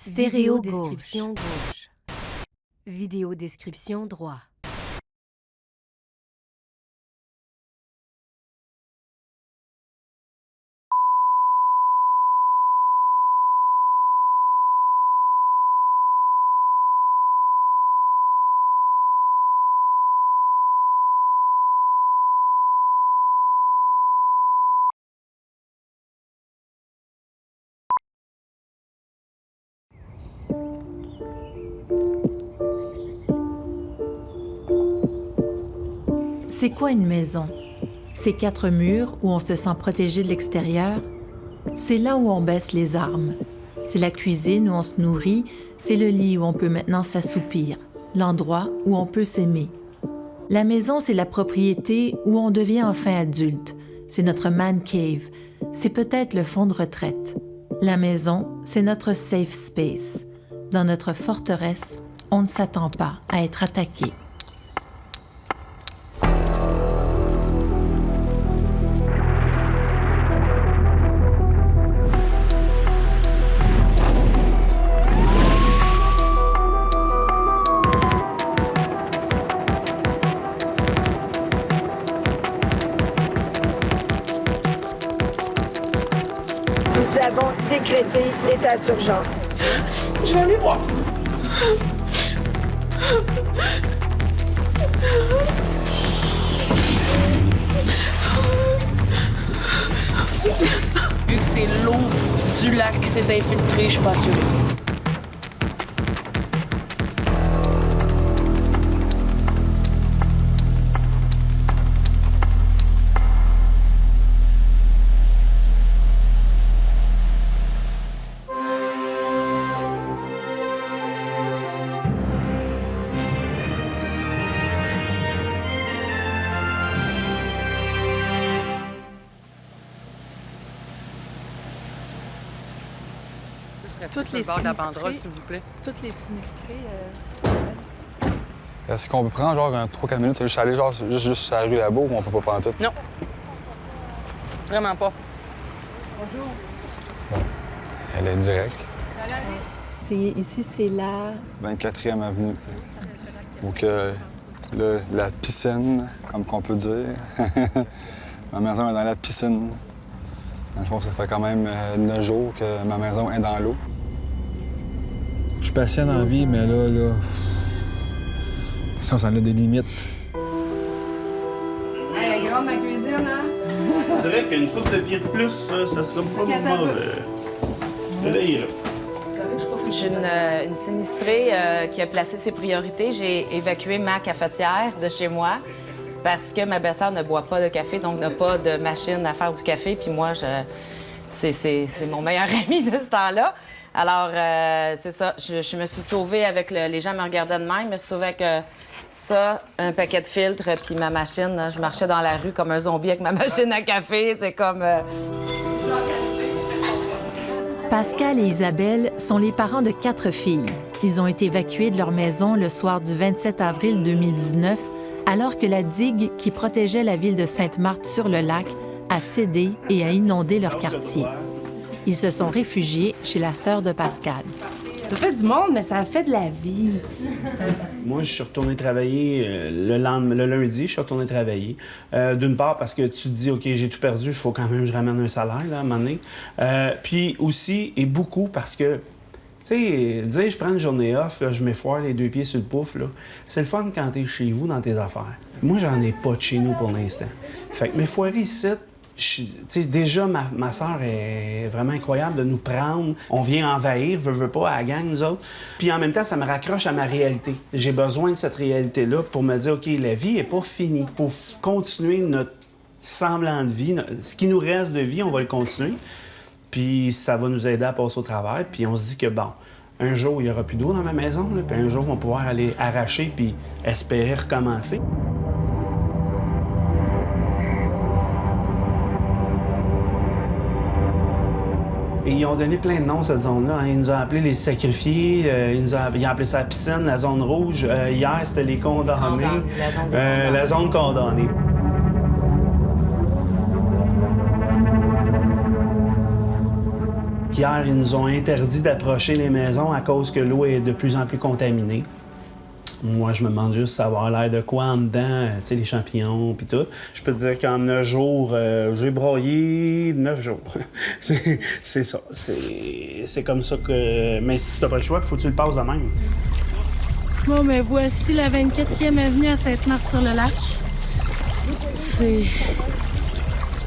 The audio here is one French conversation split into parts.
Stéréo description gauche. Vidéo description droit. C'est quoi une maison? C'est 4 murs où on se sent protégé de l'extérieur. C'est là où on baisse les armes. C'est la cuisine où on se nourrit. C'est le lit où on peut maintenant s'assoupir. L'endroit où on peut s'aimer. La maison, c'est la propriété où on devient enfin adulte. C'est notre man cave. C'est peut-être le fond de retraite. La maison, c'est notre safe space. Dans notre forteresse, on ne s'attend pas à être attaqué. Nous avons décrété l'état d'urgence. Je vais aller voir. Vu que c'est l'eau du lac qui s'est infiltrée, je suis pas sûre. Toutes les banderole, s'il vous plaît. Toutes les sinistrés, c'est pas mal. Est-ce qu'on peut prendre genre 3-4 minutes et juste aller genre juste sur la rue là-bas ou on peut pas prendre tout? Non. Vraiment pas. Elle est directe. Ici, c'est la... 24e avenue, tu sais. Donc, la piscine, comme qu'on peut dire. Ma maison est dans la piscine. Dans le fond, ça fait quand même 9 jours que ma maison est dans l'eau. Je suis patient dans la vie, mais là... Ça a des limites. Elle est grande, ma cuisine, hein? Je dirais qu'une coupe de pied de plus, ça serait pas mauvais. Là, il est là. Je suis une sinistrée qui a placé ses priorités. J'ai évacué ma cafetière de chez moi parce que ma belle-sœur ne boit pas de café, donc n'a pas de machine à faire du café. Puis moi, c'est mon meilleur ami de ce temps-là. Alors, c'est ça. Je me suis sauvée avec les gens me regardaient de même. Je me suis sauvée avec ça, un paquet de filtres, puis ma machine. Là, je marchais dans la rue comme un zombie avec ma machine à café. C'est comme... Pascal et Isabelle sont les parents de 4 filles. Ils ont été évacués de leur maison le soir du 27 avril 2019, alors que la digue qui protégeait la ville de Sainte-Marthe sur le lac a cédé et a inondé leur quartier. Ils se sont réfugiés chez la sœur de Pascal. Ça fait du monde, mais ça fait de la vie. Moi, je suis retourné travailler le lundi, je suis retourné travailler. D'une part, parce que tu te dis, OK, j'ai tout perdu, il faut quand même que je ramène un salaire, là, à un moment donné. Puis aussi, et beaucoup, parce que, tu sais, dire je prends une journée off, là, je m'effoire les 2 pieds sur le pouf, là, c'est le fun quand t'es chez vous dans tes affaires. Moi, j'en ai pas de chez nous pour l'instant. Fait que m'effoirer ici, déjà, ma sœur est vraiment incroyable de nous prendre. On vient envahir, veut pas, à la gang, nous autres. Puis en même temps, ça me raccroche à ma réalité. J'ai besoin de cette réalité-là pour me dire, OK, la vie est pas finie. Faut continuer notre semblant de vie. Ce qui nous reste de vie, on va le continuer. Puis ça va nous aider à passer au travers. Puis on se dit que, bon, un jour, il n'y aura plus d'eau dans ma maison. Là, puis un jour, on va pouvoir aller arracher puis espérer recommencer. Et ils ont donné plein de noms, cette zone-là. Hein. Ils nous ont appelés les sacrifiés, ils ont appelé ça la piscine, la zone rouge. Hier, c'était les condamnés. La zone condamnée. qu'hier, ils nous ont interdit d'approcher les maisons à cause que l'eau est de plus en plus contaminée. Moi, je me demande juste ça va avoir l'air de quoi en dedans, tu sais, les champignons puis tout. Je peux te dire qu'en 9 jours, j'ai broyé 9 jours. c'est ça. C'est comme ça que... Mais si t'as pas le choix, il faut que tu le passes de même. Bon, mais voici la 24e avenue à Sainte-Marthe-sur-le-Lac.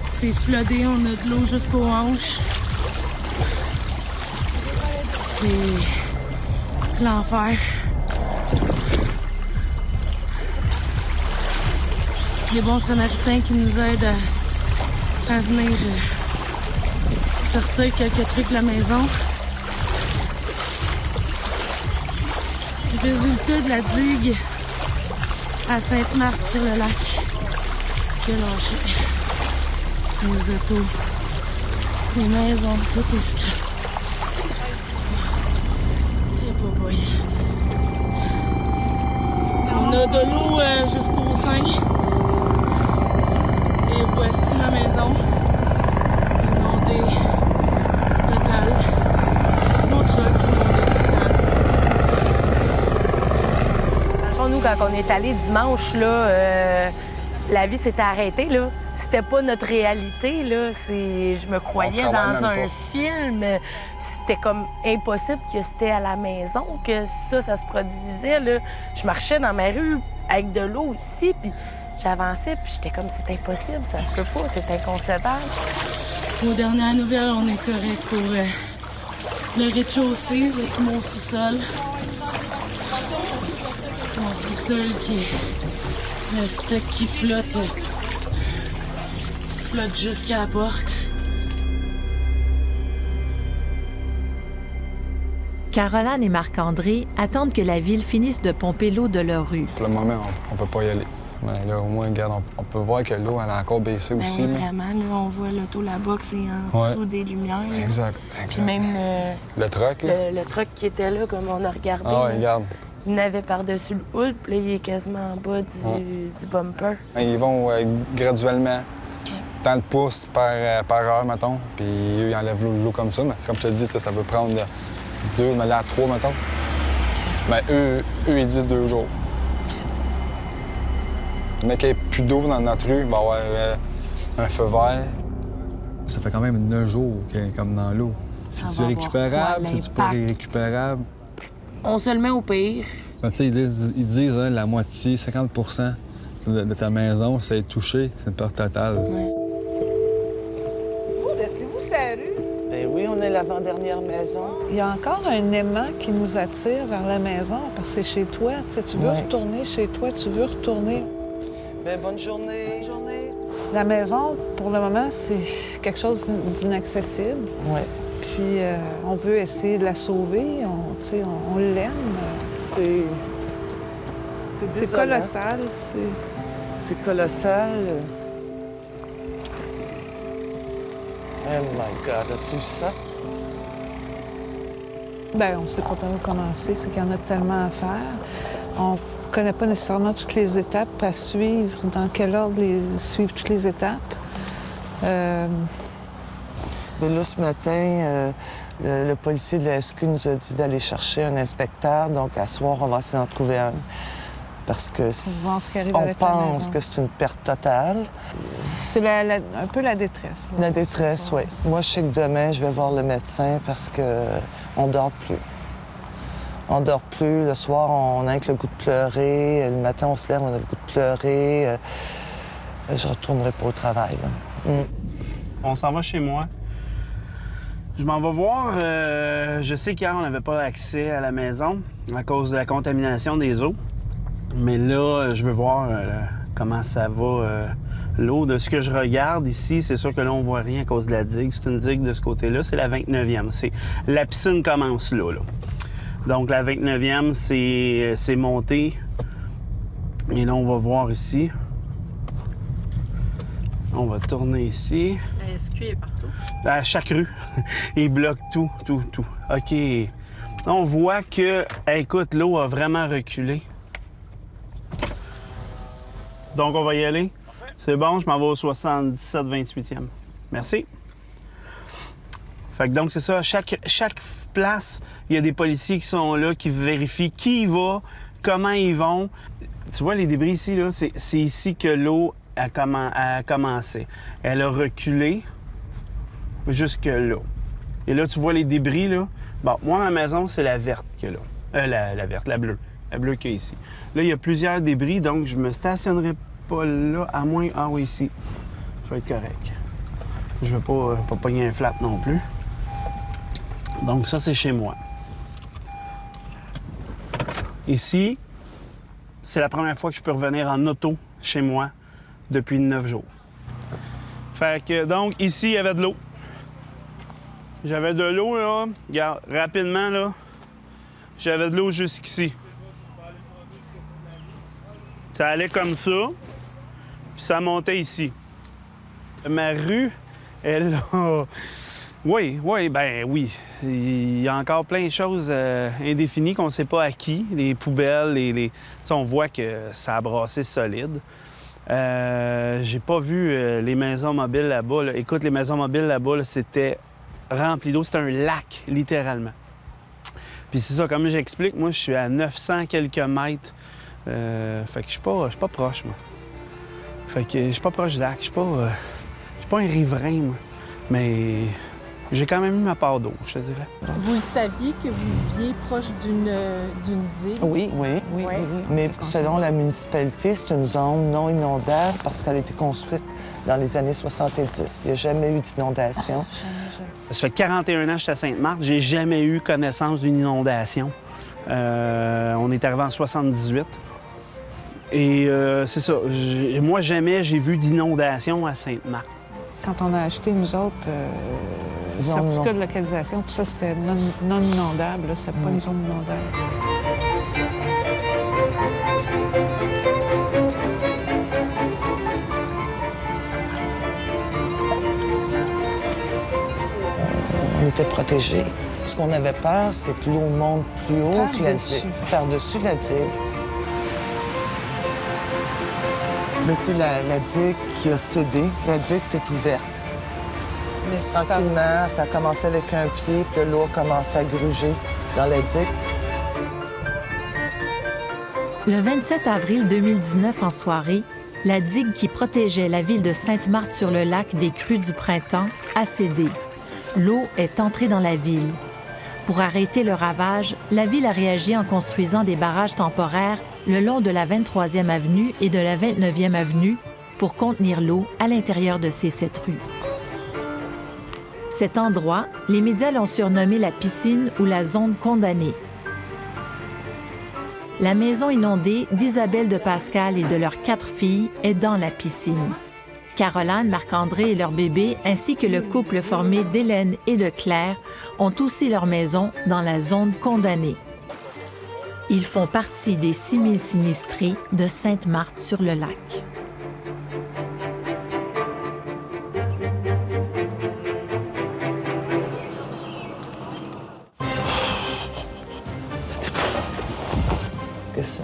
C'est flodé, on a de l'eau jusqu'aux hanches. C'est l'enfer. Les bons Samaritains qui nous aident à venir sortir quelques trucs de la maison. Le résultat de la digue à Sainte-Marthe-sur-le-Lac qui a lâché. Les autos, les maisons, tout est scrap. Et pas boy. On a de l'eau jusqu'au 5. Et voici ma maison. Inondée totale. Nos trucks inondés totale. Dans le fond, nous, quand on est allé dimanche, là, la vie s'était arrêtée, là. C'était pas notre réalité, là. Je me croyais dans un film. C'était comme impossible que c'était à la maison, que ça se produisait, là. Je marchais dans ma rue avec de l'eau ici, puis j'avançais, puis j'étais comme, c'est impossible, ça se peut pas, c'est inconcevable. Aux dernières nouvelles, on est correct pour le rez-de-chaussée, voici mon sous-sol. Mon sous-sol qui est le stock qui flotte jusqu'à la porte. Caroline et Marc-André attendent que la ville finisse de pomper l'eau de leur rue. Pour le moment, on peut pas y aller. Mais là, au moins, regarde, on peut voir que l'eau, elle a encore baissé aussi. Oui, là. vraiment, là, on voit l'auto là-bas, que c'est en dessous des lumières. Là. Exact. Puis même le truck, là? Le truck qui était là, comme on a regardé. Ah, ouais, regarde. Il n'avait par-dessus le hood, puis là, il est quasiment en bas du bumper. Ils vont graduellement. Tant de pouces par heure, mettons. Puis eux, ils enlèvent l'eau comme ça. Mais c'est comme je te dis, ça peut prendre 2, mais là, 3, mettons. Mais eux, ils disent 2 jours. Mais qu'il n'y ait plus d'eau dans notre rue, il va y avoir un feu vert. Ça fait quand même 9 jours qu'elle est comme dans l'eau. C'est-tu récupérable? C'est-tu pas récupérable? On se le met au pire. Ben, ils disent hein, la moitié, 50 de ta maison, c'est touché, c'est une perte totale. Ouais. Restez-vous sur la rue? Ben oui, on est l'avant-dernière maison. Il y a encore un aimant qui nous attire vers la maison parce que c'est chez toi. Tu veux retourner chez toi, tu veux retourner. Ben, bonne journée. Bonne journée. La maison, pour le moment, c'est quelque chose d'inaccessible. Oui. Puis on veut essayer de la sauver. On l'aime. C'est colossal. C'est colossal. Oh my God, as-tu vu ça? Bien, on ne sait pas par où commencer. C'est qu'il y en a tellement à faire. On ne connaît pas nécessairement toutes les étapes à suivre, dans quel ordre suivre toutes les étapes. Mais là, ce matin, le policier de la SQ nous a dit d'aller chercher un inspecteur. Donc, à soir, on va essayer d'en trouver un. Parce que on pense que c'est une perte totale. C'est un peu la détresse. Là, la détresse, oui. Moi, je sais que demain, je vais voir le médecin parce qu'on dort plus. On dort plus. Le soir, on a avec le goût de pleurer. Le matin, on se lève, on a le goût de pleurer. Je retournerai pas au travail. Là. On s'en va chez moi. Je m'en vais voir. Je sais qu'hier, on n'avait pas accès à la maison à cause de la contamination des eaux. Mais là, je veux voir comment ça va, l'eau. De ce que je regarde ici, c'est sûr que là, on voit rien à cause de la digue. C'est une digue de ce côté-là. C'est la 29e. La piscine commence là. Donc, la 29e, c'est monté. Et là, on va voir ici. On va tourner ici. La SQ est partout. À chaque rue. Il bloque tout. OK. On voit que, écoute, l'eau a vraiment reculé. Donc, on va y aller. C'est bon, je m'en vais au 77-28e. Merci. Fait que donc, c'est ça. Chaque place, il y a des policiers qui sont là, qui vérifient qui y va, comment ils vont. Tu vois, les débris ici, là, c'est ici que l'eau a commencé. Elle a reculé jusque là. Et là, tu vois les débris, là. Bon, moi, ma maison, c'est la verte qu'il y a là. La verte, la bleue. La bleue qu'il y a ici. Là, il y a plusieurs débris, donc je me stationnerai pas là, à moins... Ah oui, ici. Ça va être correct. Je veux pas pogner un flat non plus. Donc ça, c'est chez moi. Ici, c'est la première fois que je peux revenir en auto chez moi depuis 9 jours. Fait que, donc, ici, il y avait de l'eau. J'avais de l'eau, là. Regarde, rapidement, là. J'avais de l'eau jusqu'ici. Ça allait comme ça, puis ça montait ici. Ma rue, elle a... Oui. Il y a encore plein de choses indéfinies qu'on ne sait pas à qui. Les poubelles, on voit que ça a brassé solide. J'ai pas vu les maisons mobiles là-bas. Là. Écoute, les maisons mobiles là-bas, là, c'était rempli d'eau. C'était un lac, littéralement. Puis c'est ça, comme j'explique, moi, je suis à 900 quelques mètres. Fait que je suis pas proche, moi. Fait que je suis pas proche du lac. Je suis pas un riverain, moi. Mais j'ai quand même eu ma part d'eau, je te dirais. Vous le saviez que vous viviez proche d'une digue? Oui. Mais selon la municipalité, c'est une zone non inondable parce qu'elle a été construite dans les années 70. Il n'y a jamais eu d'inondation. Ça fait 41 ans que je suis à Sainte-Marthe. J'ai jamais eu connaissance d'une inondation. On est arrivé en 78. Et c'est ça. Moi, jamais j'ai vu d'inondation à Sainte-Marthe. Quand on a acheté, nous autres, le certificat de localisation, tout ça, c'était non inondable. C'est pas une zone inondable. On était protégés. Ce qu'on avait peur, c'est que l'eau monte plus haut que la digue, par-dessus la digue. Mais c'est la digue qui a cédé. La digue s'est ouverte. Mais tranquillement, ça a commencé avec un pied, puis l'eau a commencé à gruger dans la digue. Le 27 avril 2019, en soirée, la digue qui protégeait la ville de Sainte-Marthe-sur-le-Lac des crues du printemps a cédé. L'eau est entrée dans la ville. Pour arrêter le ravage, la ville a réagi en construisant des barrages temporaires le long de la 23e avenue et de la 29e avenue pour contenir l'eau à l'intérieur de ces 7 rues. Cet endroit, les médias l'ont surnommé la piscine ou la zone condamnée. La maison inondée d'Isabelle de Pascal et de leurs 4 filles est dans la piscine. Caroline, Marc-André et leur bébé, ainsi que le couple formé d'Hélène et de Claire, ont aussi leur maison dans la zone condamnée. Ils font partie des 6 000 sinistrés de Sainte-Marthe-sur-le-Lac. C'était épouvantable. Qu'est-ce que ça?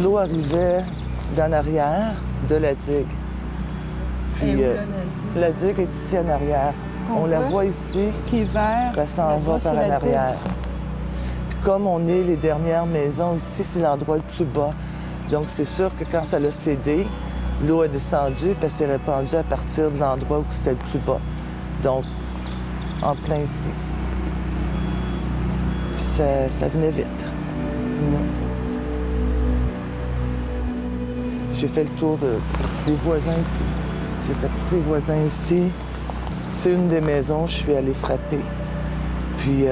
L'eau arrivait d'en arrière de la digue. Puis la digue est ici en arrière. On la voit ici. Ce qui est vert. Elle s'en va par en arrière. Puis comme on est les dernières maisons, ici, c'est l'endroit le plus bas. Donc, c'est sûr que quand ça l'a cédé, l'eau est descendue, puis elle s'est répandue à partir de l'endroit où c'était le plus bas. Donc, en plein ici. Puis ça venait vite. J'ai fait le tour des voisins ici. J'ai fait tous les voisins ici. C'est une des maisons, je suis allée frapper. Puis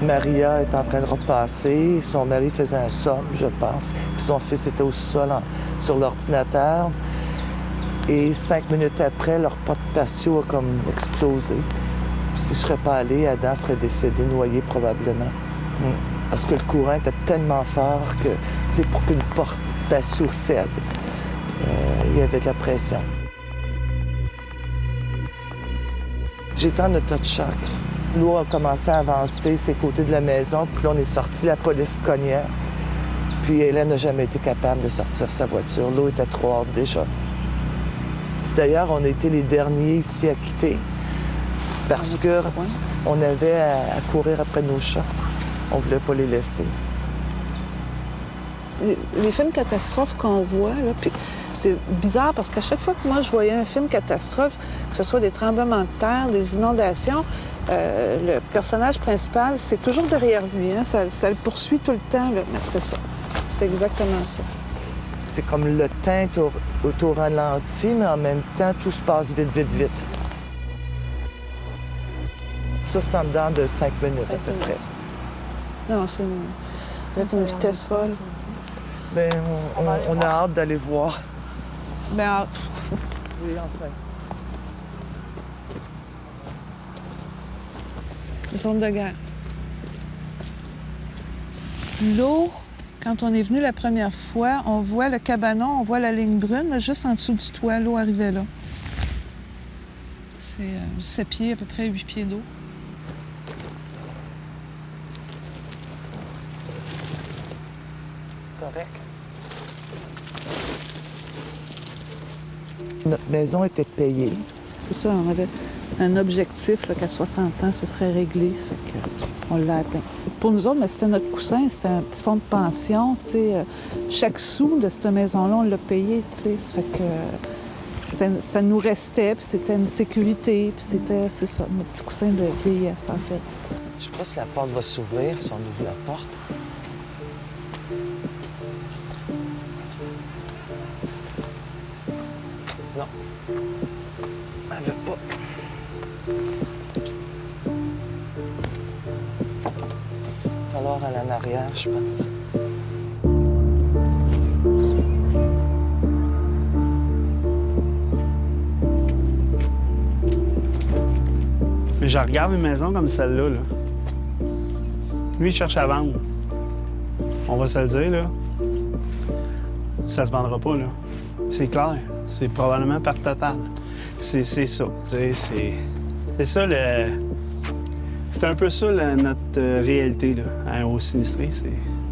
Maria est en train de repasser. Son mari faisait un somme, je pense. Puis son fils était au sol sur l'ordinateur. Et 5 minutes après, leur porte patio a comme explosé. Puis si je serais pas allée, Adam serait décédé, noyé probablement. Parce que le courant était tellement fort que c'est pour qu'une porte patio cède. Il y avait de la pression. J'étais en auto-choc. L'eau a commencé à avancer ses côtés de la maison, puis là, on est sorti, la police cognait. Puis Hélène n'a jamais été capable de sortir sa voiture. L'eau était trop haute déjà. D'ailleurs, on a été les derniers ici à quitter parce qu'on avait à courir après nos chats. On voulait pas les laisser. Les films catastrophes qu'on voit, là, puis c'est bizarre parce qu'à chaque fois que moi je voyais un film catastrophe, que ce soit des tremblements de terre, des inondations, le personnage principal, c'est toujours derrière lui. Hein? Ça le poursuit tout le temps. Là. Mais c'était ça. C'était exactement ça. C'est comme le temps est au ralenti, mais en même temps, tout se passe vite, vite, vite. Ça, c'est en dedans de 5 minutes à peu près. Non, c'est une vitesse folle. Bien, on a hâte d'aller voir. Bien hâte. Oui, enfin. Zone de guerre. L'eau, quand on est venu la première fois, on voit le cabanon, on voit la ligne brune, là, juste en dessous du toit, l'eau arrivait là. C'est 7 pieds, à peu près 8 pieds d'eau. Correct. Notre maison était payée. C'est ça, on avait un objectif qu'à 60 ans, ce serait réglé. Ça fait qu'on l'a atteint. Pour nous autres, c'était notre coussin, c'était un petit fonds de pension. Chaque sou de cette maison-là, on l'a payé. Ça fait que ça nous restait, puis c'était une sécurité, puis c'est ça, notre petit coussin de vieillesse, en fait. Je sais pas si la porte va s'ouvrir, si on ouvre la porte. Non. Elle veut pas. Il va falloir aller en arrière, je pense. Mais je regarde une maison comme celle-là. Là. Lui, il cherche à vendre. On va se le dire, là. Ça se vendra pas, là. C'est clair. C'est probablement par total. C'est ça. C'est ça, c'est un peu ça, notre réalité, là, hein, au sinistré.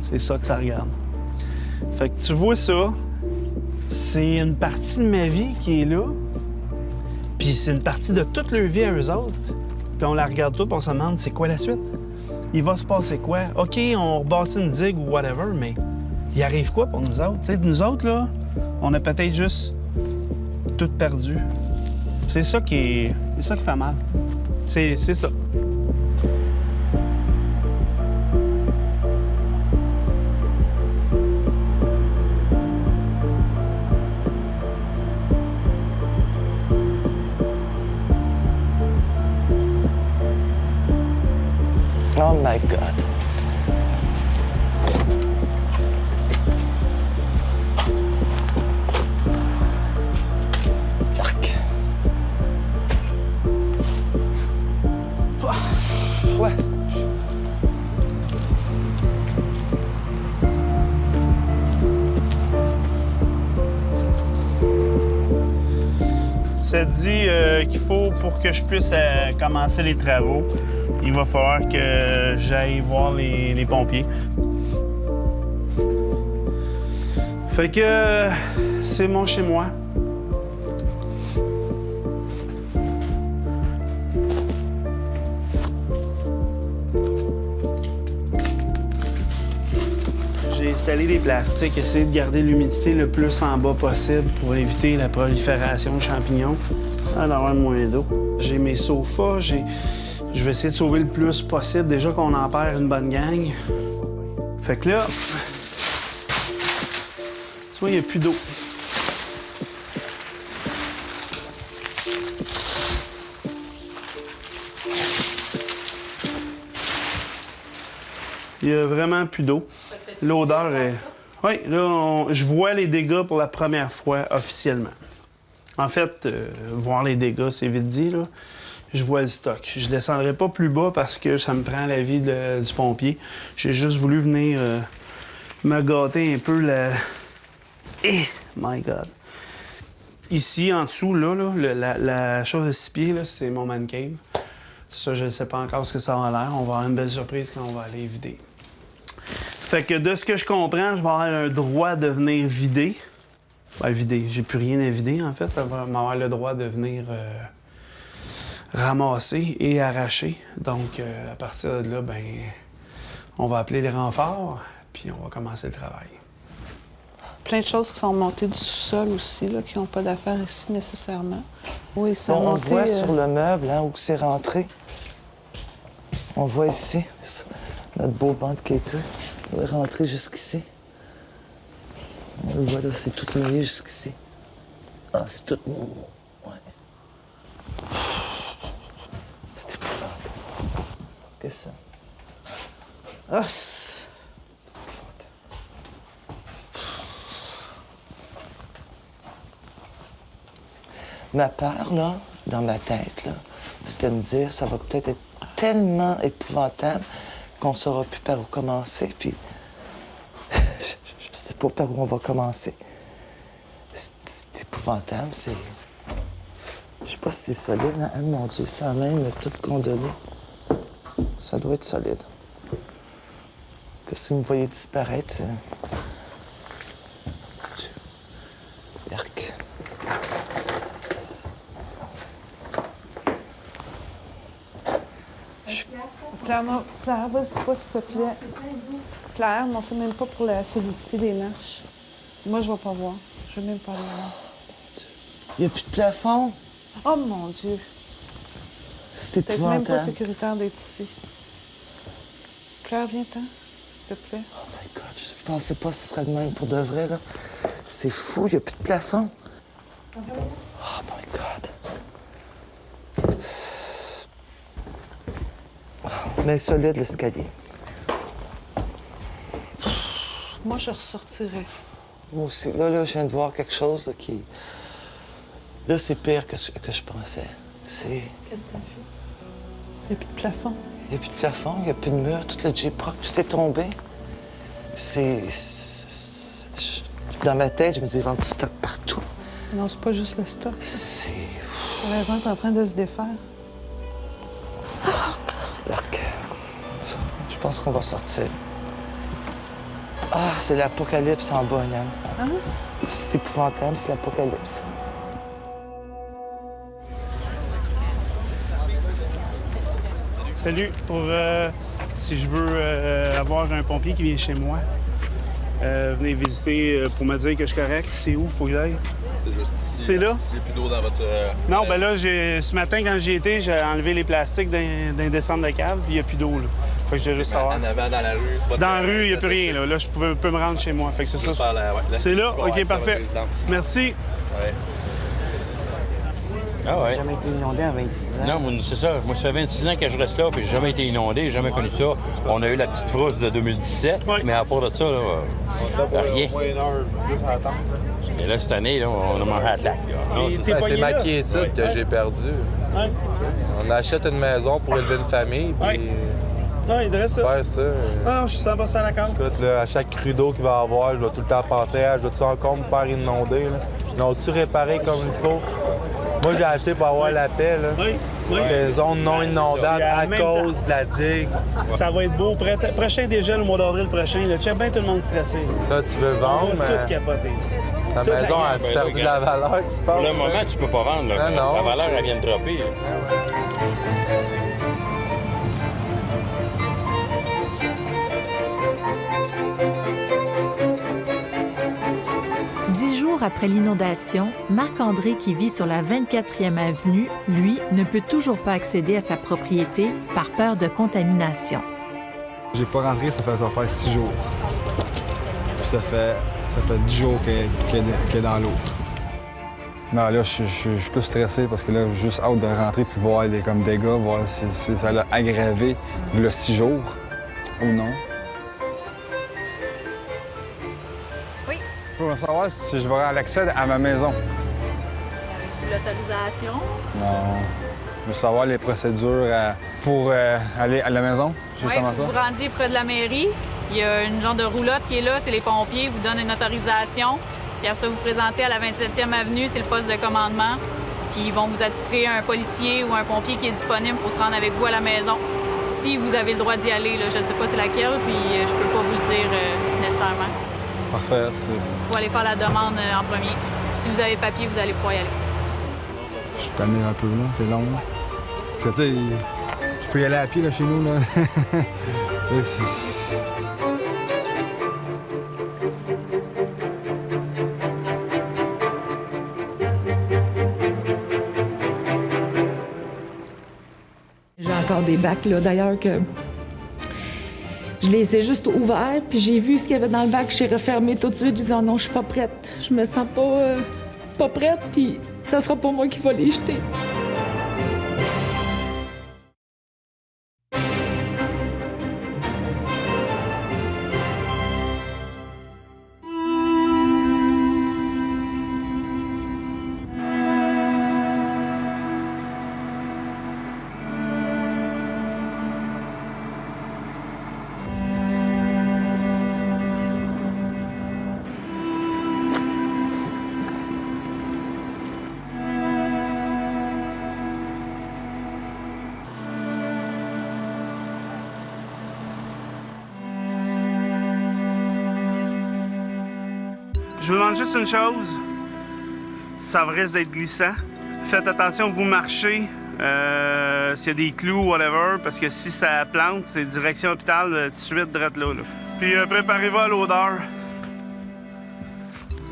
C'est ça que ça regarde. Fait que tu vois ça, c'est une partie de ma vie qui est là, puis c'est une partie de toute leur vie à eux autres. Puis on la regarde toute, puis on se demande, c'est quoi la suite? Il va se passer quoi? OK, on rebâtit une digue ou whatever, mais il arrive quoi pour nous autres? T'sais, nous autres, là, on a peut-être juste tout perdu. C'est ça qui fait mal. C'est ça. Oh my God. Yark. Ouais. Ça dit qu'il faut, pour que je puisse commencer les travaux, il va falloir que j'aille voir les pompiers. Fait que c'est mon chez-moi. J'ai installé des plastiques, essayé de garder l'humidité le plus en bas possible pour éviter la prolifération de champignons. Ça va avoir moins d'eau. J'ai mes sofas, je vais essayer de sauver le plus possible. Déjà qu'on en perd une bonne gang. Fait que là, tu vois, il n'y a plus d'eau. Il n'y a vraiment plus d'eau. L'odeur est... Oui, là, je vois les dégâts pour la première fois officiellement. En fait, voir les dégâts, c'est vite dit, là. Je vois le stock. Je descendrai pas plus bas parce que ça me prend l'avis du pompier. J'ai juste voulu venir me gâter un peu le... Eh! My God! Ici, en dessous, là, la chose de 6 pieds, là, c'est mon man cave. Ça, je ne sais pas encore ce que ça va l'air. On va avoir une belle surprise quand on va aller vider. Fait que de ce que je comprends, je vais avoir un droit de venir vider. Ben, vider. J'ai plus rien à vider, en fait. Je vais avoir le droit de venir ramasser et arracher. Donc, à partir de là, ben, on va appeler les renforts, puis on va commencer le travail. Plein de choses qui sont montées du sous-sol aussi, là, qui n'ont pas d'affaires ici nécessairement. Oui, ça Bon, a on monté... voit sur le meuble, hein, où c'est rentré. On voit ici, notre beau banc de Kater. Il est rentré jusqu'ici. On le voit là, c'est tout mouillé jusqu'ici. Ah, c'est tout mou. Ouais. C'est épouvantable. Qu'est-ce que c'est? Ah, c'est... Ma peur, là, dans ma tête, là, c'était de me dire, ça va peut-être être tellement épouvantable qu'on ne saura plus par où commencer, puis je sais pas par où on va commencer. C'est épouvantable, c'est... Je sais pas si c'est solide, hein? Mon Dieu, sans même tout condamné. Ça doit être solide. Que si vous me voyez disparaître, c'est... Yark. Claire, non, Claire, vas-y pas, s'il te plaît. Claire, non, c'est même pas pour la solidité des marches. Moi, je vais pas voir. Je vais même pas aller voir. Il n'y a plus de plafond. Oh, mon Dieu. C'est peut-être même pas épouvantable. sécuritaire d'être ici. Claire, viens-t'en, s'il te plaît. Oh my God, je pensais pas que ce serait de même pour de vrai, là. C'est fou, il n'y a plus de plafond. Oh my God. Mais solide, l'escalier. Moi, je ressortirais. Moi aussi. Là, je viens de voir quelque chose là, qui... Là, c'est pire que ce que je pensais. C'est... Qu'est-ce que tu as vu? Il n'y a plus de plafond. Il n'y a plus de plafond, il n'y a plus de mur, tout le J-Proc, tout est tombé. Dans ma tête, je me disais, il va y avoir du stock partout. Non, c'est pas juste le stock. C'est... La raison est en train de se défaire. Donc, je pense qu'on va sortir. Ah, c'est l'apocalypse en bas, Nan. Hein? C'est épouvantable, c'est l'apocalypse. Salut. Si je veux avoir un pompier qui vient chez moi, venez visiter pour me dire que je suis correct, c'est où? Faut que j'aille? C'est juste ici. C'est là? S'il n'y a plus d'eau dans votre... Non, ben là, ce matin, quand j'y étais, j'ai enlevé les plastiques d'un descente de cave, puis il n'y a plus d'eau, là. Fait que je vais juste savoir. En avant, dans la rue. Dans la rue, il n'y a plus rien, là. Là, je peux me rendre chez moi. Fait que c'est ça. C'est là? OK, parfait. Merci. Ouais. Ah ouais. J'ai jamais été inondé à 26 ans. Non, moi, c'est ça. Moi, ça fait 26 ans que je reste là, puis j'ai jamais été inondé, j'ai jamais connu ça. On a eu la petite frousse de 2017, mais à part de ça, là, rien. Au moins une heure, plus à attendre. Et là, cette année, là, on a mangé à la claque. C'est ma quiétude que j'ai perdue. Ouais. On achète une maison pour élever une famille, puis... Non, il devrait ça. Faire ça. Ah, je suis 100% d'accord. Écoute, là, à chaque crues d'eau qu'il va y avoir, je vais tout le temps penser à je vais-tu encore me faire inonder? Là? Ils ont-tu réparé comme il faut? Moi, j'ai acheté pour avoir la paix. Là. Oui. C'est zone non inondable à cause de la digue. Ça va être beau. Prochain dégel au mois d'avril prochain. Là, tu sais bien tout le monde stressé. Là, tu veux vendre, On va mais tout capoter. ta maison a-tu perdu de la valeur, tu penses? Pour le moment, tu peux pas vendre. Là, non, la valeur, elle vient de dropper. Ouais. 10 jours après l'inondation, Marc-André, qui vit sur la 24e avenue, lui, ne peut toujours pas accéder à sa propriété par peur de contamination. J'ai pas rentré, ça va faire 6 jours. Puis ça fait 10 jours qu'elle est dans l'eau. Non, là, je suis plus stressé parce que là, j'ai juste hâte de rentrer puis voir les dégâts, voir si ça l'a aggravé le 6 jours ou non. Oui. Je veux savoir si je vais avoir l'accès à ma maison. L'autorisation? Non. Je veux savoir les procédures pour aller à la maison, justement ouais, ça. Vous rendiez près de la mairie, il y a une genre de roulotte qui est là, c'est les pompiers, vous donnent une autorisation. Puis après ça, vous présentez à la 27e avenue, c'est le poste de commandement. Puis ils vont vous attitrer un policier ou un pompier qui est disponible pour se rendre avec vous à la maison. Si vous avez le droit d'y aller, là, je ne sais pas c'est laquelle, puis je peux pas vous le dire nécessairement. Parfait, Il faut aller faire la demande en premier. Puis si vous avez le papier, vous allez pouvoir y aller. Je connais un peu, là, c'est long. Là. Parce que, tu sais, je peux y aller à pied, là, chez nous, là. J'ai encore des bacs, là, d'ailleurs, que je les ai juste ouverts, puis j'ai vu ce qu'il y avait dans le bac, j'ai refermé tout de suite, je disais, oh non, je suis pas prête. Je me sens pas prête, puis ça sera pas moi qui va les jeter. Je vous demande juste une chose. Ça risque d'être glissant. Faites attention où vous marchez. S'il y a des clous ou whatever, parce que si ça plante, c'est direction hôpital tout de suite, direct là. Puis préparez-vous à l'odeur.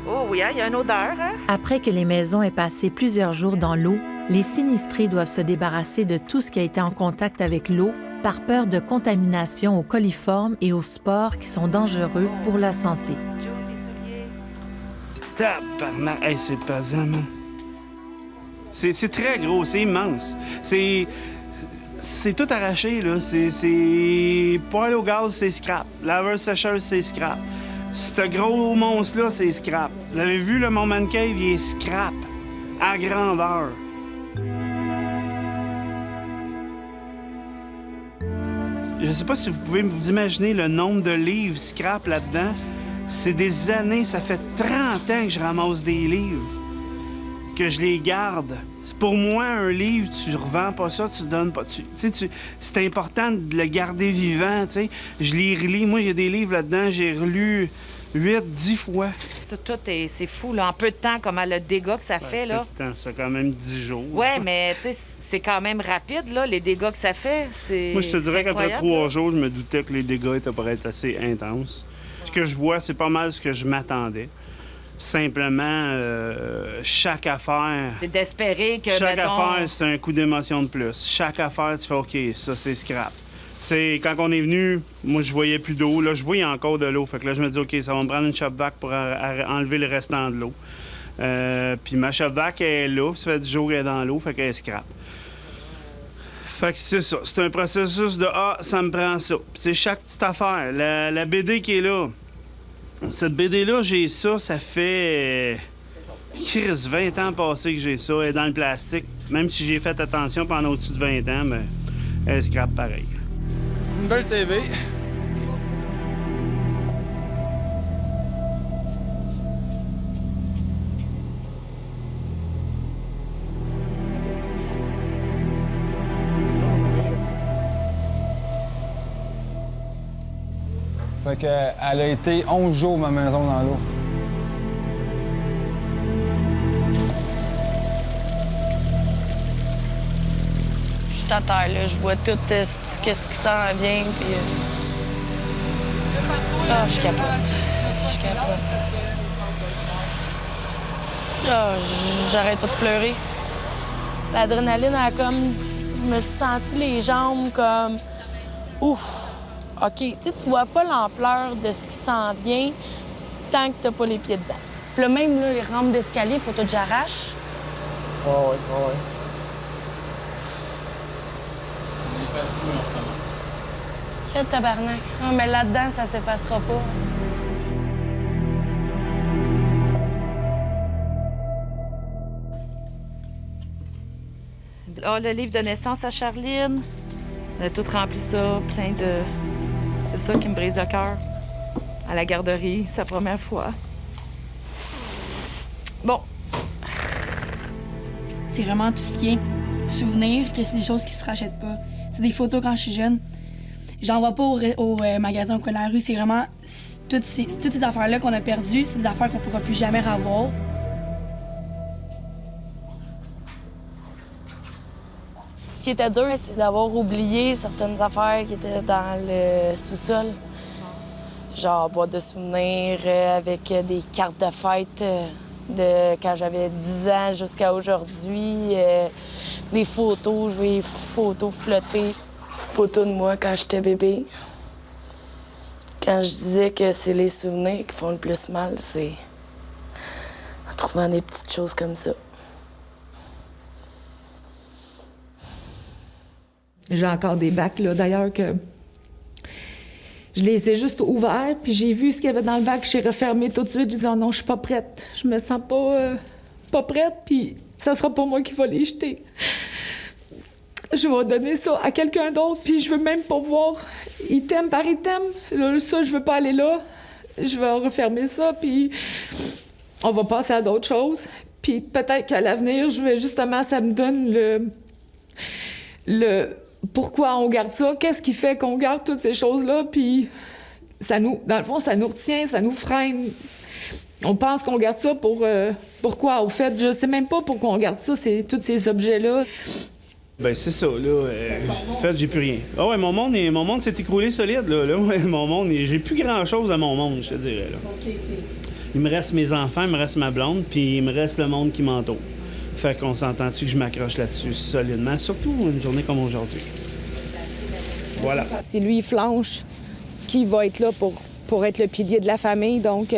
Oh oui, il y a une odeur, hein? Après que les maisons aient passé plusieurs jours dans l'eau, les sinistrés doivent se débarrasser de tout ce qui a été en contact avec l'eau par peur de contamination aux coliformes et aux spores qui sont dangereux pour la santé. Tabarnak! Hey, c'est pesant, man. C'est très gros, c'est immense. C'est tout arraché, là. C'est poêle au gaz, c'est scrap. Laveur sécheuse, c'est scrap. Ce gros monstre-là, c'est scrap. Vous avez vu, le Mont Man Cave, il est scrap. À grandeur. Je sais pas si vous pouvez vous imaginer le nombre de livres scrap là-dedans. C'est des années, ça fait 30 ans que je ramasse des livres, que je les garde. Pour moi, un livre, tu revends pas ça, tu donnes pas... c'est important de le garder vivant, tu sais. Je les relis. Moi, il y a des livres là-dedans, j'ai relu 8-10 fois. C'est fou, là. En peu de temps, comment le dégât que ça fait, là. Peu de temps, c'est quand même 10 jours. Oui, mais tu sais, c'est quand même rapide, là, les dégâts que ça fait. Moi, je te dirais qu'après 3 jours, je me doutais que les dégâts étaient pour être assez intenses. Ce que je vois, c'est pas mal ce que je m'attendais. Simplement, chaque affaire... C'est d'espérer que, chaque mettons... affaire, c'est un coup d'émotion de plus. Chaque affaire, tu fais OK, ça, c'est scrap. C'est quand on est venu, moi, je voyais plus d'eau. Là, je voyais encore de l'eau. Fait que là, je me dis OK, ça va me prendre une shop vac pour enlever le restant de l'eau. Puis ma shop vac est là. Ça fait 10 jours qu'elle est dans l'eau, fait qu'elle est scrap. Fait que c'est ça. C'est un processus de ça me prend ça. Puis c'est chaque petite affaire. La BD qui est là. Cette BD-là, j'ai ça fait... 20 ans passés que j'ai ça. Elle est dans le plastique. Même si j'ai fait attention pendant au-dessus de 20 ans, ben, elle scrape pareil. Une belle TV. Fait qu'elle a été 11 jours, ma maison, dans l'eau. Je suis à terre, là. Je vois tout ce qui s'en vient, puis... Ah, je capote. Je capote. Ah, j'arrête pas de pleurer. L'adrénaline a comme... Je me suis senti les jambes comme... Ouf! OK, tu vois pas l'ampleur de ce qui s'en vient tant que t'as pas les pieds dedans. Puis là, même là, les rampes d'escalier, faut tout que j'arrache. Oh, oui, oh, oui. Le tabarnak. Ah, mais là-dedans, ça s'effacera pas. Ah, le livre de naissance à Charline. On a tout rempli ça, plein de... C'est ça qui me brise le cœur. À la garderie, sa première fois. Bon. C'est vraiment tout ce qui est souvenir, que c'est des choses qui se rachètent pas. C'est des photos quand je suis jeune. J'en vois pas au magasin au coin de la rue. C'est vraiment toutes ces affaires-là qu'on a perdues. C'est des affaires qu'on pourra plus jamais revoir. Ce qui était dur, c'est d'avoir oublié certaines affaires qui étaient dans le sous-sol. Genre boîte de souvenirs avec des cartes de fête de quand j'avais 10 ans jusqu'à aujourd'hui. Des photos, je vais des photos flottées. Photos de moi quand j'étais bébé. Quand je disais que c'est les souvenirs qui font le plus mal, c'est en trouvant des petites choses comme ça. J'ai encore des bacs, là, d'ailleurs, que je les ai juste ouverts, puis j'ai vu ce qu'il y avait dans le bac, j'ai refermé tout de suite. Je disais, oh non, je suis pas prête. Je me sens pas prête, puis ça sera pas moi qui va les jeter. Je vais donner ça à quelqu'un d'autre, puis je veux même pas voir item par item. Là, ça, je veux pas aller là. Je vais refermer ça, puis on va passer à d'autres choses. Puis peut-être qu'à l'avenir, je vais justement, ça me donne le pourquoi on garde ça, qu'est-ce qui fait qu'on garde toutes ces choses-là, puis ça nous, dans le fond, ça nous retient, ça nous freine. On pense qu'on garde ça pour pourquoi? Au fait, je sais même pas pourquoi on garde ça, tous ces objets-là. Ben c'est ça, là. En fait, j'ai plus rien. Ah ouais, mon monde s'est écroulé solide, là. Ouais, mon monde, j'ai plus grand-chose à mon monde, je te dirais, là. Il me reste mes enfants, il me reste ma blonde, puis il me reste le monde qui m'entoure. Fait qu'on s'entend-tu que je m'accroche là-dessus solidement, surtout une journée comme aujourd'hui. Voilà. Si lui, il flanche, qui va être là pour être le pilier de la famille, donc...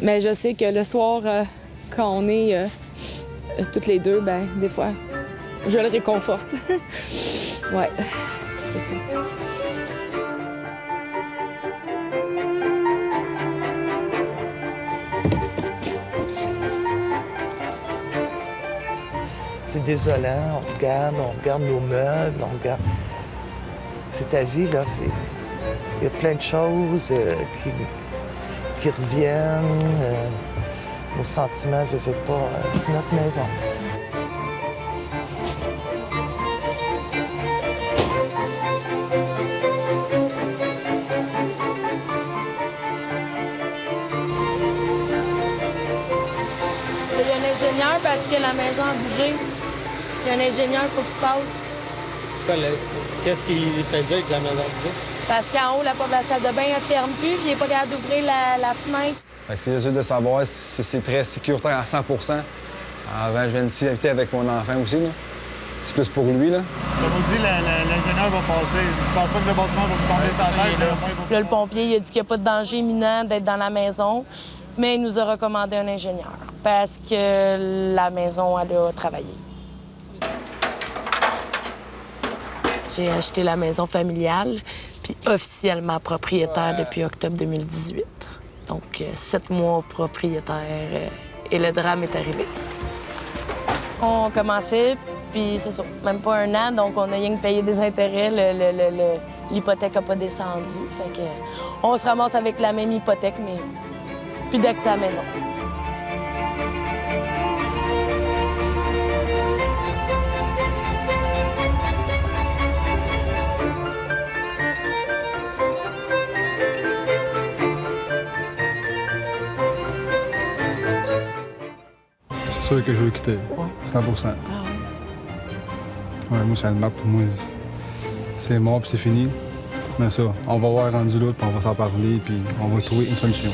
mais je sais que le soir, quand on est toutes les deux, ben des fois, je le réconforte. Ouais, c'est ça. C'est désolant, on regarde nos meubles, on regarde... C'est ta vie, là, il y a plein de choses qui reviennent, nos sentiments, veux pas, c'est notre maison. Il y a un ingénieur parce que la maison a bougé. Il y a un ingénieur, il faut qu'il passe. Qu'est-ce qu'il fait dire que la maison a bougé? Parce qu'en haut, la porte de la salle de bain, elle ne ferme plus, puis il n'est pas capable d'ouvrir la fenêtre. Fait que c'est juste de savoir si c'est très sécuritaire à 100 Avant, je viens ici habiter avec mon enfant aussi, là. C'est plus pour lui, là. Comme on dit, l'ingénieur va passer. Je pense pas que le bâtiment va vous tomber sur la tête. Là, le pompier, il a dit qu'il n'y a pas de danger imminent d'être dans la maison, mais il nous a recommandé un ingénieur parce que la maison, elle a travaillé. J'ai acheté la maison familiale, puis officiellement propriétaire depuis octobre 2018. Donc, 7 mois propriétaire et le drame est arrivé. On commençait, puis c'est ça, même pas un an, donc on a rien que payé des intérêts. L'hypothèque n'a pas descendu. Fait que on se ramasse avec la même hypothèque, mais plus d'accès à la maison. sûr que je veux quitter. 100 Ah ouais, moi, Sainte-Marthe, pour moi, c'est mort puis c'est fini. Mais ça, on va voir rendu là, puis on va s'en parler, puis on va trouver une solution.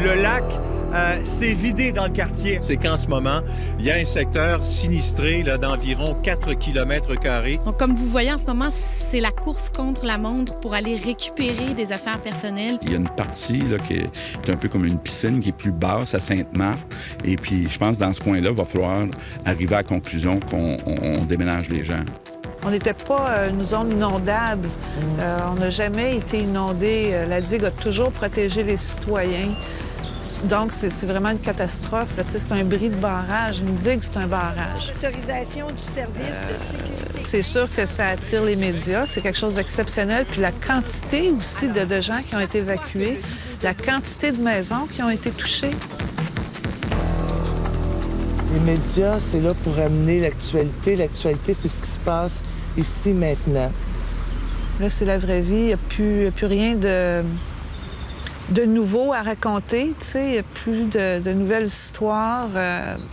Le lac s'est vidé dans le quartier. C'est qu'en ce moment, il y a un secteur sinistré d'environ 4 km². Donc, comme vous voyez en ce moment, c'est la course contre la montre pour aller récupérer des affaires personnelles. Il y a une partie là, qui est un peu comme une piscine qui est plus basse à Sainte-Marthe. Et puis, je pense que dans ce coin-là, il va falloir arriver à la conclusion qu'on déménage les gens. On n'était pas une zone inondable. On n'a jamais été inondé. La digue a toujours protégé les citoyens. Donc, c'est vraiment une catastrophe. C'est un bris de barrage. Une digue, c'est un barrage. L'autorisation du service de sécurité. C'est sûr que ça attire les médias. C'est quelque chose d'exceptionnel. Puis la quantité aussi de gens qui ont été évacués, la quantité de maisons qui ont été touchées. Les médias, c'est là pour amener l'actualité. L'actualité, c'est ce qui se passe ici, maintenant. Là, c'est la vraie vie. Il n'y a plus rien de nouveau à raconter. Il n'y a plus de nouvelles histoires.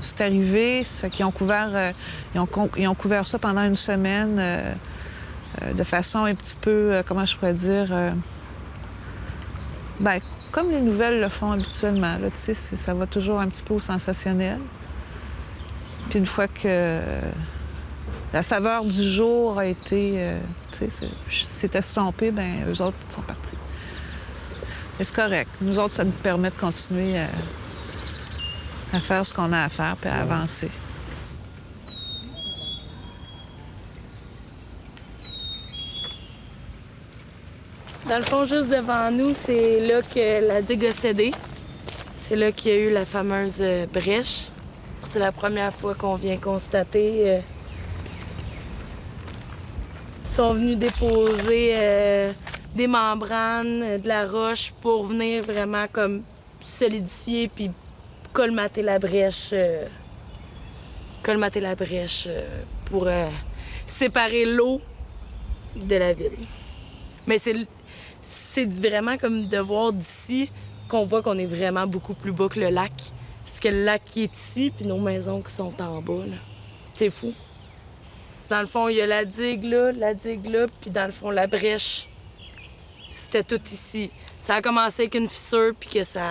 C'est arrivé. Ils ont couvert ça pendant une semaine de façon un petit peu, comment je pourrais dire, comme les nouvelles le font habituellement. Là, ça va toujours un petit peu au sensationnel. Puis une fois que la saveur du jour a été, s'est estompée, eux autres sont partis. Et c'est correct. Nous autres, ça nous permet de continuer à faire ce qu'on a à faire puis à avancer. Dans le fond, juste devant nous, c'est là que la digue a cédé. C'est là qu'il y a eu la fameuse brèche. C'est la première fois qu'on vient constater. Ils sont venus déposer des membranes, de la roche pour venir vraiment comme solidifier puis colmater la brèche. Pour séparer l'eau de la ville. Mais c'est vraiment comme de voir d'ici qu'on voit qu'on est vraiment beaucoup plus bas que le lac. Parce que le lac qui est ici, puis nos maisons qui sont en bas, là. C'est fou. Dans le fond, il y a la digue là, puis dans le fond, la brèche, c'était tout ici. Ça a commencé avec une fissure, puis que ça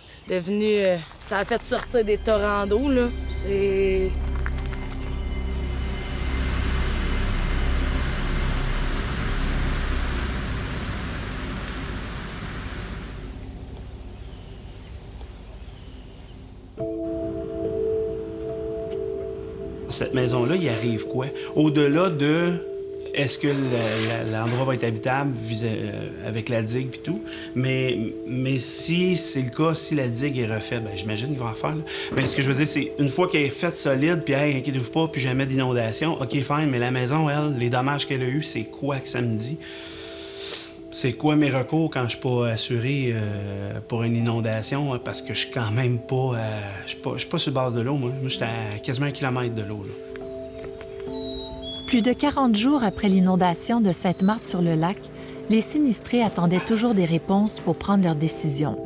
c'est devenu... ça a fait sortir des torrents d'eau, là. C'est... Cette maison-là, il arrive quoi? Au-delà de est-ce que l'endroit va être habitable avec la digue et tout, mais si c'est le cas, si la digue est refaite, j'imagine qu'ils vont en faire. Là. Mais ce que je veux dire, c'est une fois qu'elle est faite solide, puis hey, inquiétez-vous pas, puis jamais d'inondation, OK, fine, mais la maison, elle, les dommages qu'elle a eus, c'est quoi que ça me dit? C'est quoi mes recours quand je suis pas assuré pour une inondation? Parce que je suis quand même pas... je suis pas sur le bord de l'eau, moi. Moi, j'étais à quasiment 1 kilomètre de l'eau, là. Plus de 40 jours après l'inondation de Sainte-Marthe-sur-le-Lac, les sinistrés attendaient toujours des réponses pour prendre leurs décisions.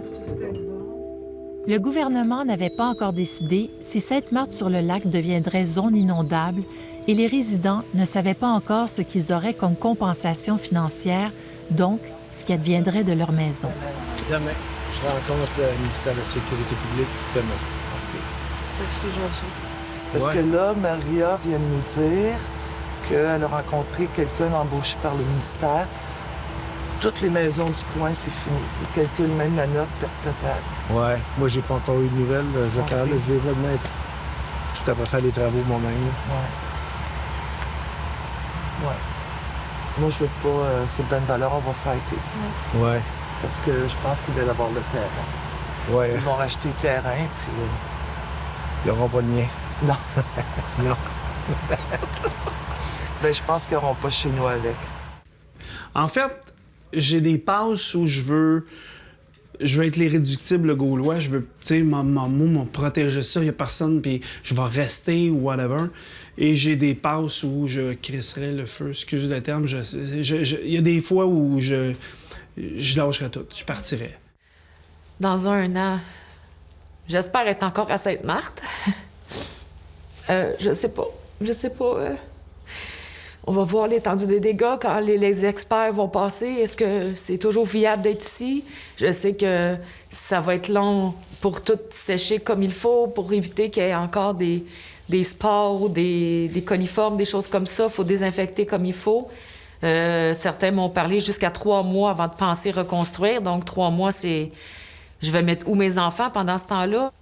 Le gouvernement n'avait pas encore décidé si Sainte-Marthe-sur-le-Lac deviendrait zone inondable et les résidents ne savaient pas encore ce qu'ils auraient comme compensation financière, donc ce qui adviendrait de leur maison. Demain, je rencontre le ministère de la Sécurité publique demain. OK. C'est toujours ça. Parce que là, Maria vient de nous dire qu'elle a rencontré quelqu'un embauché par le ministère. Toutes les maisons du coin, c'est fini. Ils calculent même la note perte totale. Ouais. Moi, j'ai pas encore eu de nouvelles. Je devrais venir tout après faire les travaux moi-même. Ouais. Moi, je veux pas... c'est bonne valeur, on va fêter. Ouais. Parce que je pense qu'ils veulent avoir le terrain. Ouais. Ils vont racheter le terrain, puis... Ils n'auront pas de mien. Non. Non. Je pense qu'ils n'auront pas chez nous avec. En fait, j'ai des passes où je veux je veux être l'irréductible gaulois, je veux, tu sais, m'en protéger ça, il n'y a personne, puis je vais rester ou whatever. Et j'ai des passes où je crisserais le feu, excuse le terme. Il y a des fois où je lâcherais tout, je partirais. Dans 1 an, j'espère être encore à Sainte-Marthe. Je sais pas. On va voir l'étendue des dégâts quand les experts vont passer. Est-ce que c'est toujours viable d'être ici? Je sais que ça va être long pour tout sécher comme il faut, pour éviter qu'il y ait encore des spores, des coliformes, des choses comme ça. Il faut désinfecter comme il faut. Certains m'ont parlé jusqu'à 3 mois avant de penser reconstruire. Donc, 3 mois, c'est... Je vais mettre où mes enfants pendant ce temps-là?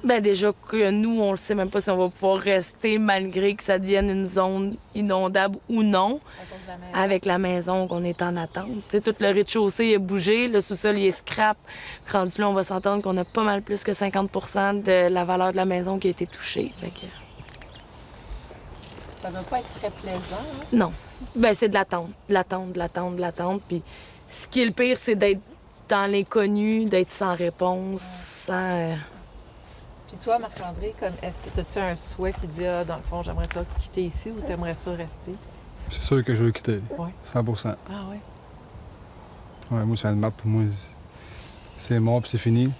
Bien, déjà que nous, on le sait même pas si on va pouvoir rester malgré que ça devienne une zone inondable ou non, avec la maison qu'on est en attente. Tu sais, tout le rez-de-chaussée a bougé, le sous-sol il est scrap. Rendu là, on va s'entendre qu'on a pas mal plus que 50 % de la valeur de la maison qui a été touchée. Fait que... Ça va pas être très plaisant, hein? Non. Bien, c'est de l'attente. Puis ce qui est le pire, c'est d'être dans l'inconnu, d'être sans réponse, sans... Puis toi, Marc-André, est-ce que as-tu un souhait qui dit, dans le fond, j'aimerais ça quitter ici ou t'aimerais ça rester? C'est sûr que je veux quitter. Ouais. 100%. Ah oui? Ouais, moi, Sainte-Marthe, pour moi, c'est mort puis c'est fini.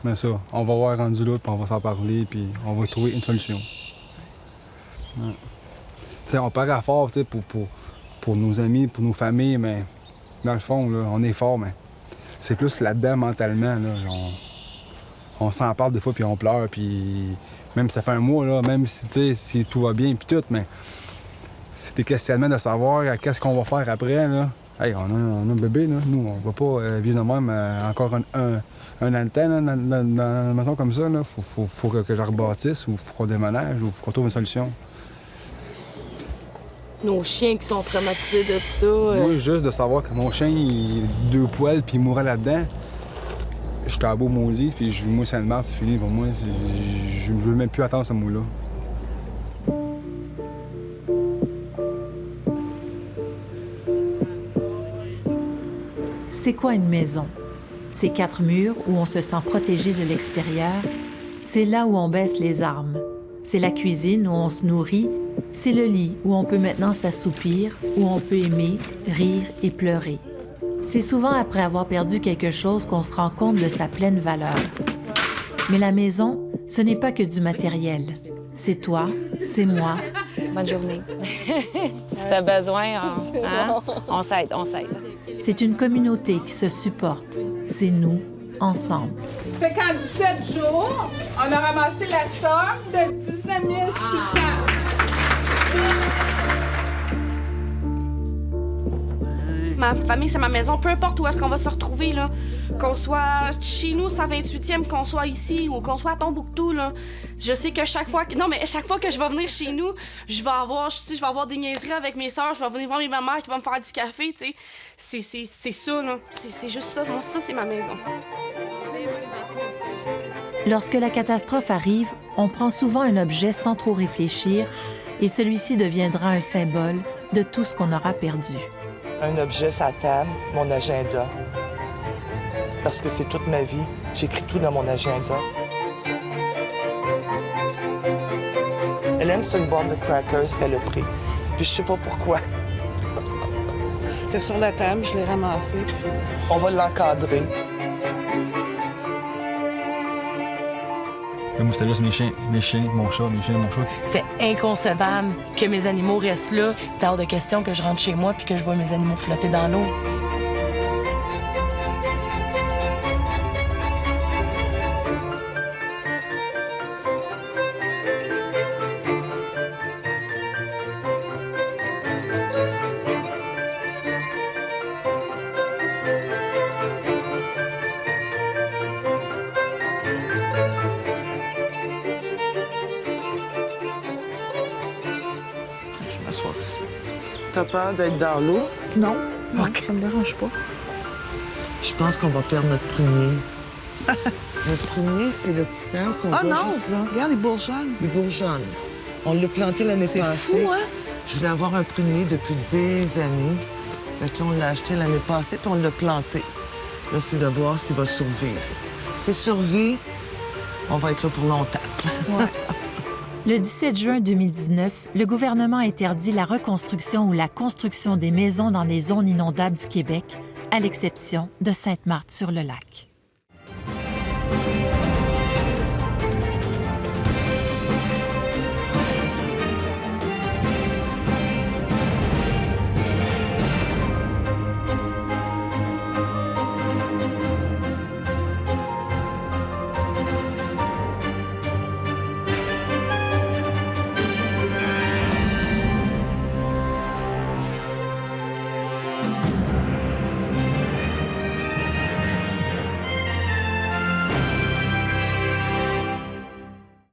Mais ça, on va voir rendu là, puis on va s'en parler, puis on va trouver une solution. Ouais. Tu sais, on paraît fort, tu sais, pour nos amis, pour nos familles, mais dans le fond, là, on est fort, mais c'est plus là-dedans mentalement, là. On s'en parle des fois, puis on pleure, puis même si ça fait un mois, là, même si, tu sais, si tout va bien, puis tout, mais c'est des questionnements de savoir qu'est-ce qu'on va faire après, là. Hey, on a un bébé, là. Nous, on va pas vivre de même encore un an de temps, là, dans une maison comme ça, là. Faut que je rebâtisse, ou faut qu'on déménage, ou faut qu'on trouve une solution. Nos chiens qui sont traumatisés de ça. Moi, juste de savoir que mon chien, il a 2 poils, puis il mourrait là-dedans. Je suis à beau maudit, puis moi, Sainte-Marthe, c'est fini pour moi. Je ne veux même plus attendre ce mot-là. C'est quoi une maison? C'est 4 murs où on se sent protégé de l'extérieur. C'est là où on baisse les armes. C'est la cuisine où on se nourrit. C'est le lit où on peut maintenant s'assoupir, où on peut aimer, rire et pleurer. C'est souvent après avoir perdu quelque chose qu'on se rend compte de sa pleine valeur. Mais la maison, ce n'est pas que du matériel. C'est toi, c'est moi. Bonne journée. Si t'as besoin, on s'aide. C'est une communauté qui se supporte. C'est nous, ensemble. Fait qu'en 17 jours, on a ramassé la somme de 19 600. Ma famille, c'est ma maison. Peu importe où est-ce qu'on va se retrouver, là. Qu'on soit chez nous, 128e, qu'on soit ici ou qu'on soit à Tombouctou, là. Je sais que chaque fois que je vais venir chez nous, je vais avoir des niaiseries avec mes sœurs, je vais venir voir ma mère qui va me faire du café, tu sais. C'est ça, là. C'est juste ça. Moi, ça, c'est ma maison. Lorsque la catastrophe arrive, on prend souvent un objet sans trop réfléchir et celui-ci deviendra un symbole de tout ce qu'on aura perdu. Un objet, ça table, mon agenda. Parce que c'est toute ma vie. J'écris tout dans mon agenda. Hélène, c'est une boîte de crackers qu'elle a pris. Puis je sais pas pourquoi. C'était sur la table, je l'ai ramassé, puis... On va l'encadrer. Moi, c'était juste mes chiens, mon chat. C'était inconcevable que mes animaux restent là. C'était hors de question que je rentre chez moi puis que je vois mes animaux flotter dans l'eau. Je m'assois ici. T'as peur d'être dans l'eau? Non, ça me dérange pas. Je pense qu'on va perdre notre prunier. Notre prunier, c'est le petit arbre qu'on voit juste là. Regarde, il bourgeonne. Il bourgeonne. On l'a planté l'année passée. C'est fou, hein? Je voulais avoir un prunier depuis des années. Fait que là, on l'a acheté l'année passée, puis on l'a planté. Là, c'est de voir s'il va survivre. S'il survit, on va être là pour longtemps. Le 17 juin 2019, le gouvernement interdit la reconstruction ou la construction des maisons dans les zones inondables du Québec, à l'exception de Sainte-Marthe-sur-le-Lac.